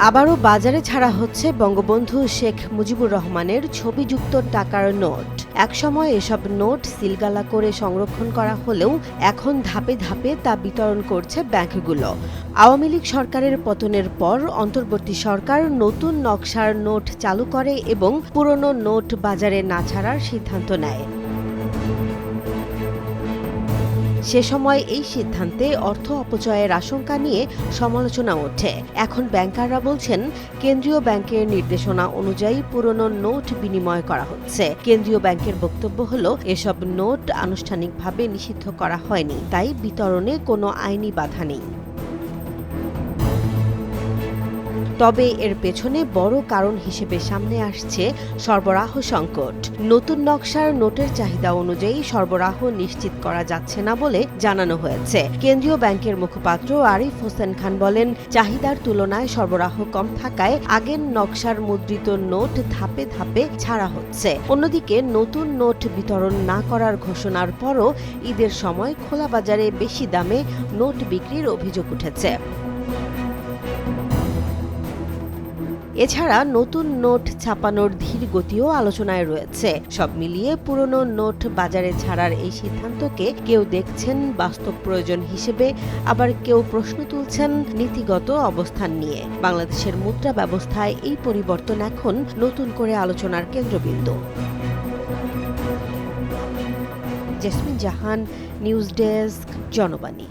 আবারও বাজারে ছাড়া হচ্ছে বঙ্গবন্ধু শেখ মুজিবুর রহমানের ছবিযুক্ত টাকার নোট। একসময় এসব নোট সিলগালা করে সংরক্ষণ করা হলেও এখন ধাপে ধাপে তা বিতরণ করছে ব্যাংকগুলো। আওয়ামী লীগ সরকারের পতনের পর অন্তর্বর্তী সরকার নতুন নকশার নোট চালু করে এবং পুরনো নোট বাজারে না ছাড়ার সিদ্ধান্ত নেয়। সে সময় এই সিদ্ধান্তে অর্থ অপচয়ের আশঙ্কা নিয়ে সমালোচনা ওঠে। এখন ব্যাংকাররা বলছেন, কেন্দ্রীয় ব্যাংকের নির্দেশনা অনুযায়ী পুরনো নোট বিনিময় করা হচ্ছে। কেন্দ্রীয় ব্যাংকের বক্তব্য হলো, এসব নোট আনুষ্ঠানিকভাবে নিষিদ্ধ করা হয়নি, তাই বিতরণে কোনো আইনি বাধা নেই। তবে এর পেছনে বড় কারণ হিসেবে সামনে আসছে সরবরাহ সংকট। নতুন নকশার নোটের চাহিদা অনুযায়ী সরবরাহ নিশ্চিত করা যাচ্ছে না বলে জানানো হয়েছে। কেন্দ্রীয় ব্যাংকের মুখপাত্র আরিফ হোসেন খান বলেন, চাহিদার তুলনায় সরবরাহ কম থাকায় আগের নকশার মুদ্রিত নোট ধাপে ধাপে ছাড়া হচ্ছে। অন্যদিকে নতুন নোট বিতরণ না করার ঘোষণার পরও ঈদের সময় খোলা বাজারে বেশি দামে নোট বিক্রির অভিযোগ উঠেছে। এছাড়া নতুন নোট ছাপানোর ধীর গতিও আলোচনায় রয়েছে। সব মিলিয়ে পুরনো নোট বাজারে ছাড়ার এই সিদ্ধান্তকে কেউ দেখছেন বাস্তব প্রয়োজন হিসেবে, আবার কেউ প্রশ্ন তুলছেন নীতিগত অবস্থান নিয়ে। বাংলাদেশের মুদ্রা ব্যবস্থায় এই পরিবর্তন এখন নতুন করে আলোচনার কেন্দ্রবিন্দু। জেসমিন জাহান, নিউজ ডেস্ক, জনবাণী।